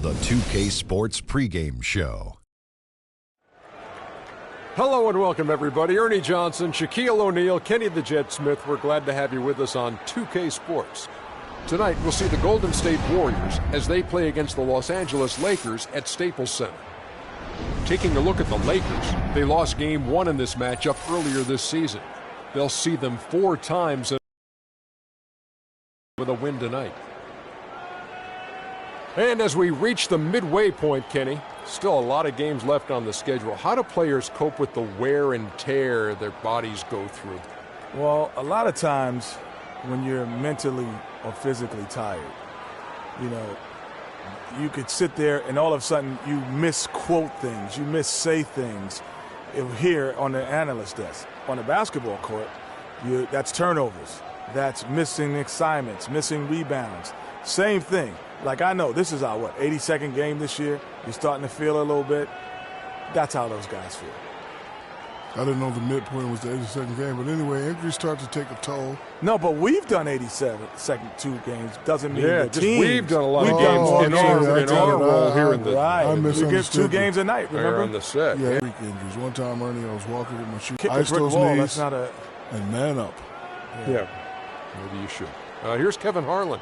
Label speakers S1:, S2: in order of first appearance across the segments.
S1: the 2K Sports pregame show.
S2: Hello and welcome, everybody. Ernie Johnson, Shaquille O'Neal, Kenny the Jet Smith. We're glad to have you with us on 2K Sports. Tonight, we'll see the Golden State Warriors as they play against the Los Angeles Lakers at Staples Center. Taking a look at the Lakers, they lost Game 1 in this matchup earlier this season. They'll see them 4 times with a win tonight. And as we reach the midway point, Kenny, still a lot of games left on the schedule. How do players cope with the wear and tear their bodies go through?
S3: Well, a lot of times when you're mentally or physically tired, you know, you could sit there and all of a sudden you misquote things, you missay things here on the analyst desk. On the basketball court, that's turnovers, that's missing assignments, missing rebounds. Same thing. Like, I know this is our, 82nd game this year. You're starting to feel a little bit. That's how those guys feel.
S4: I didn't know the midpoint was the 82nd game, but anyway, injuries start to take a toll.
S3: No, but we've done 87 2 games. Doesn't mean the team.
S2: We've done a lot of games in our role here in the.
S3: Right.
S4: I
S3: we get 2 games a night. Remember
S2: on the set.
S4: Yeah, weak injuries. One time, Ernie, I was walking with my shoe.
S3: Kick
S4: Ice
S3: the brick
S4: those
S3: wall.
S4: knees
S3: That's not a.
S4: and man up.
S2: Yeah, maybe you should. Here's Kevin Harlan.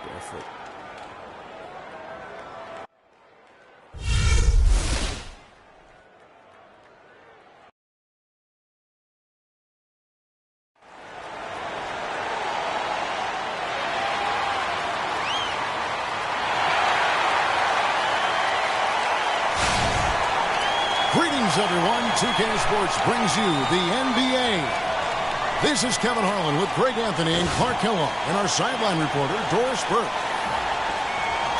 S3: Barefoot.
S5: Greetings, everyone. 2K Sports brings you the NBA. This is Kevin Harlan with Greg Anthony and Clark Kellogg and our sideline reporter, Doris Burke.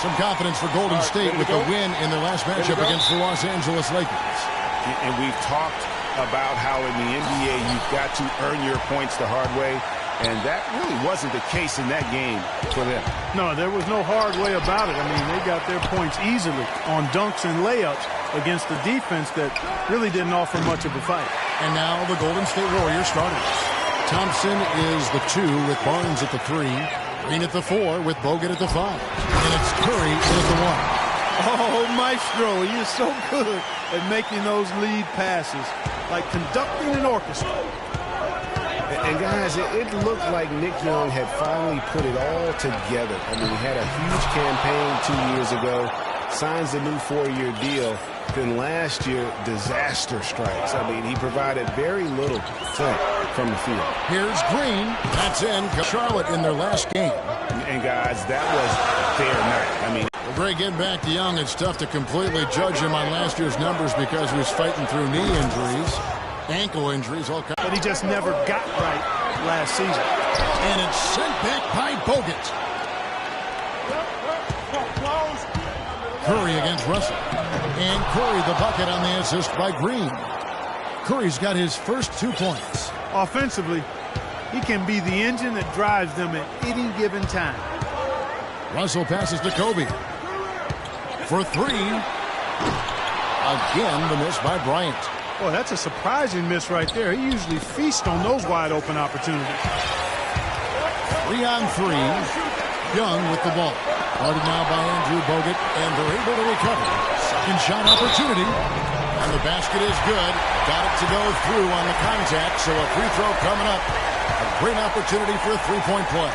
S5: Some confidence for Golden State with the win in their last matchup against the Los Angeles Lakers.
S6: And we've talked about how in the NBA you've got to earn your points the hard way. And that really wasn't the case in that game for them.
S7: No, there was no hard way about it. I mean, they got their points easily on dunks and layups against the defense that really didn't offer much of a fight.
S5: And now the Golden State Warriors starters. Thompson is the 2 with Barnes at the 3. Green at the 4 with Bogut at the 5. And it's Curry in at the 1.
S7: Oh, Maestro, he is so good at making those lead passes, like conducting an orchestra.
S6: And guys, it looked like Nick Young had finally put it all together. I mean, he had a huge campaign 2 years ago, signs a new 4-year deal. Then last year, disaster strikes. I mean, he provided very little from the field.
S5: Here's Green. That's in. Charlotte in their last game.
S6: And guys, that was their night. I mean,
S5: well, Greg, getting back to Young, it's tough to completely judge him on last year's numbers because he was fighting through knee injuries, ankle injuries, all kinds.
S7: But he just never got right last season.
S5: And it's sent back by Bogut. Curry against Russell. And Curry the bucket on the assist by Green. Curry's got his first 2 points.
S7: Offensively, he can be the engine that drives them at any given time.
S5: Russell passes to Kobe. For 3. Again, the miss by Bryant.
S7: Boy, that's a surprising miss right there. He usually feasts on those wide open opportunities.
S5: 3 on 3. Young with the ball. Guarded now by Andrew Bogut, and they're able to recover. Second shot opportunity. And the basket is good. Got it to go through on the contact, so a free throw coming up. A great opportunity for a 3-point play.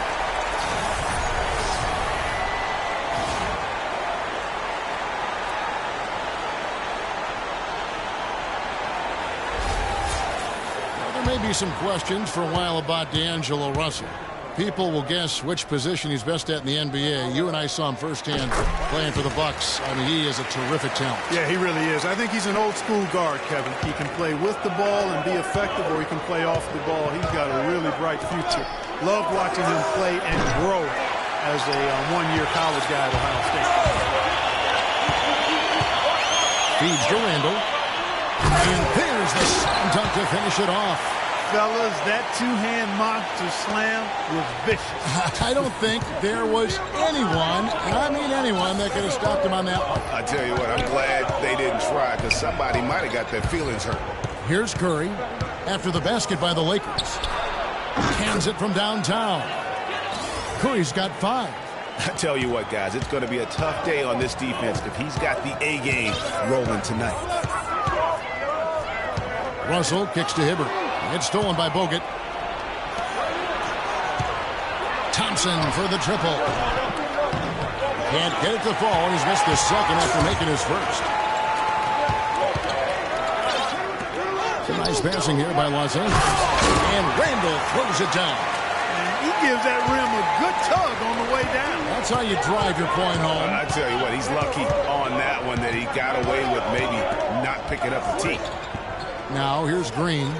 S5: Now, there may be some questions for a while about D'Angelo Russell. People will guess which position he's best at in the NBA. You and I saw him firsthand playing for the Bucks. I mean, he is a terrific talent.
S7: Yeah, he really is. I think he's an old-school guard, Kevin. He can play with the ball and be effective, or he can play off the ball. He's got a really bright future. Loved watching him play and grow as a one-year college guy at Ohio State.
S5: Feeds to Randall. And there's the slam dunk to finish it off.
S7: Fellas, that two-hand monster slam was vicious.
S5: I don't think there was anyone, and I mean anyone, that could have stopped him on that one.
S6: I tell you what, I'm glad they didn't try, because somebody might have got their feelings hurt.
S5: Here's Curry after the basket by the Lakers. Cans it from downtown. Curry's got 5.
S6: I tell you what, guys, it's going to be a tough day on this defense if he's got the A game rolling tonight.
S5: Russell kicks to Hibbert. It's stolen by Bogut. Thompson for the triple. Can't get it to fall. He's missed the second after making his first. Some nice passing here by Los Angeles. And Randall throws it down.
S7: And he gives that rim a good tug on the way down.
S5: That's how you drive your point home.
S6: I tell you what, he's lucky on that one that he got away with maybe not picking up the tee.
S5: Now here's Green.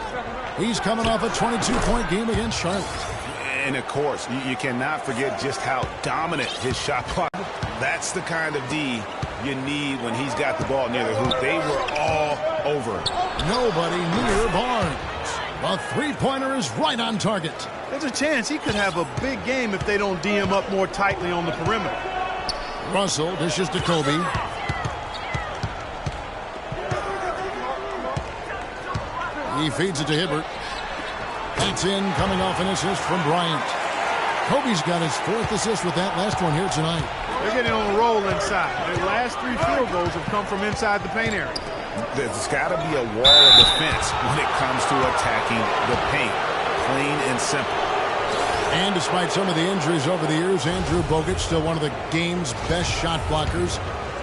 S5: He's coming off a 22-point game against Charlotte.
S6: And of course, you cannot forget just how dominant his shot clock. That's the kind of D you need when he's got the ball near the hoop. They were all over it.
S5: Nobody near Barnes. The three-pointer is right on target.
S7: There's a chance he could have a big game if they don't D him up more tightly on the perimeter.
S5: Russell dishes to Kobe. He feeds it to Hibbert. That's in, coming off an assist from Bryant. Kobe's got his fourth assist with that last one here tonight.
S7: They're getting on a roll inside. Their last 3 field goals have come from inside the paint area.
S6: There's got to be a wall of defense when it comes to attacking the paint. Plain and simple.
S5: And despite some of the injuries over the years, Andrew Bogut still one of the game's best shot blockers,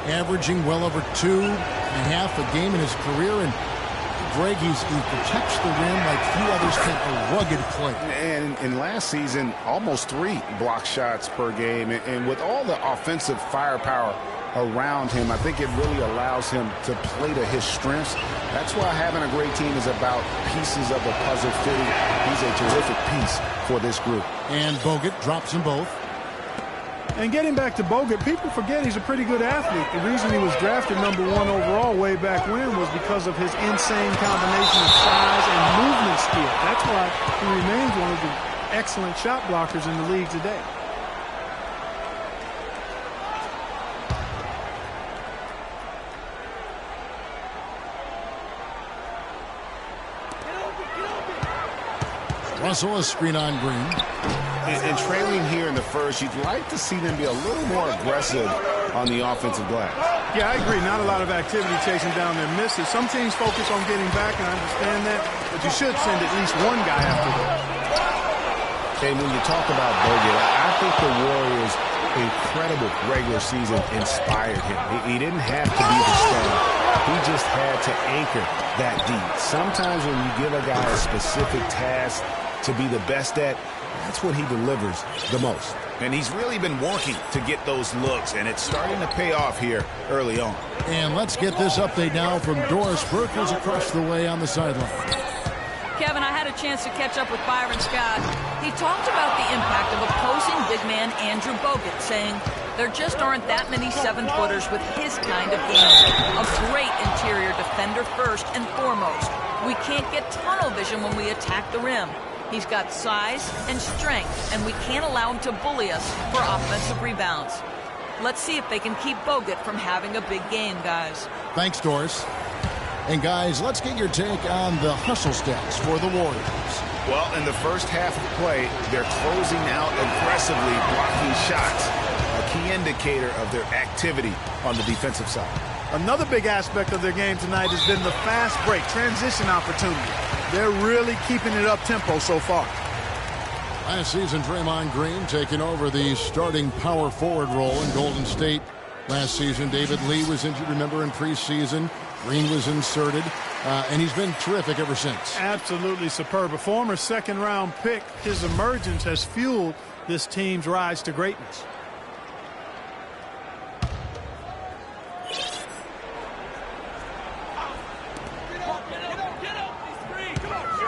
S5: averaging well over 2.5 a game in his career. And Greg, he protects the rim like few others can. A rugged play.
S6: And in last season, almost 3 block shots per game. And with all the offensive firepower around him, I think it really allows him to play to his strengths. That's why having a great team is about pieces of a puzzle fitting. He's a terrific piece for this group.
S5: And Bogut drops them both.
S7: And getting back to Bogut, people forget he's a pretty good athlete. The reason he was drafted #1 overall way back when was because of his insane combination of size and movement skill. That's why he remains one of the excellent shot blockers in the league today.
S5: Russell, a screen on Green.
S6: And trailing here in the first, you'd like to see them be a little more aggressive on the offensive glass.
S7: Yeah, I agree. Not a lot of activity chasing down their misses. Some teams focus on getting back, and I understand that, but you should send at least one guy after them.
S6: And when you talk about Bogut, I think the Warriors' incredible regular season inspired him. He didn't have to be the star. He just had to anchor that D. Sometimes when you give a guy a specific task to be the best at, that's when he delivers the most. And he's really been working to get those looks, and it's starting to pay off here early on.
S5: And let's get this update now from Doris Burke, who's across the way on the sideline.
S8: Kevin, I had a chance to catch up with Byron Scott. He talked about the impact of opposing big man Andrew Bogut, saying there just aren't that many 7-footers with his kind of game. A great interior defender first and foremost. We can't get tunnel vision when we attack the rim. He's got size and strength, and we can't allow him to bully us for offensive rebounds. Let's see if they can keep Bogut from having a big game, guys.
S5: Thanks, Doris. And, guys, let's get your take on the hustle stats for the Warriors.
S6: Well, in the first half of play, they're closing out aggressively, blocking shots, a key indicator of their activity on the defensive side.
S7: Another big aspect of their game tonight has been the fast break, transition opportunity. They're really keeping it up-tempo so far.
S5: Last season, Jermone Green taking over the starting power forward role in Golden State. Last season, David Lee was injured, remember, in preseason. Green was inserted, and he's been terrific ever since.
S7: Absolutely superb. A former second-round pick, his emergence has fueled this team's rise to greatness.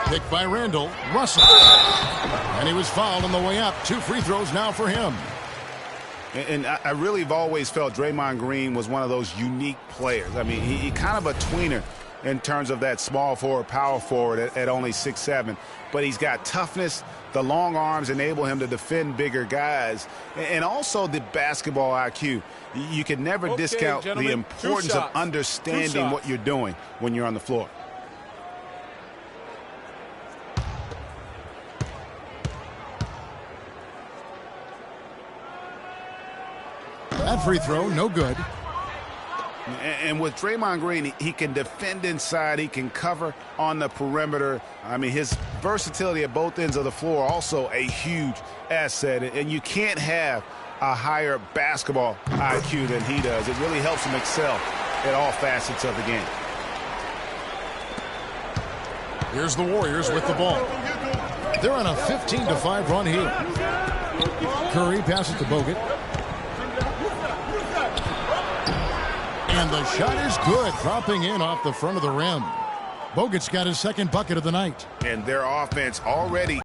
S5: Picked by Randall. Russell. And he was fouled on the way up. 2 free throws now for him.
S6: And I really have always felt Jermone Green was one of those unique players. I mean, he kind of a tweener in terms of that small forward, power forward at only 6'7". But he's got toughness. The long arms enable him to defend bigger guys. And also the basketball IQ. You can never discount the importance of understanding what you're doing when you're on the floor.
S5: That free throw, no good.
S6: And with Draymond Green, he can defend inside. He can cover on the perimeter. I mean, his versatility at both ends of the floor also a huge asset. And you can't have a higher basketball IQ than he does. It really helps him excel at all facets of the game.
S5: Here's the Warriors with the ball. They're on a 15-5 run here. Curry passes to Bogut. And the shot is good, dropping in off the front of the rim. Bogut's got his second bucket of the night.
S6: And their offense already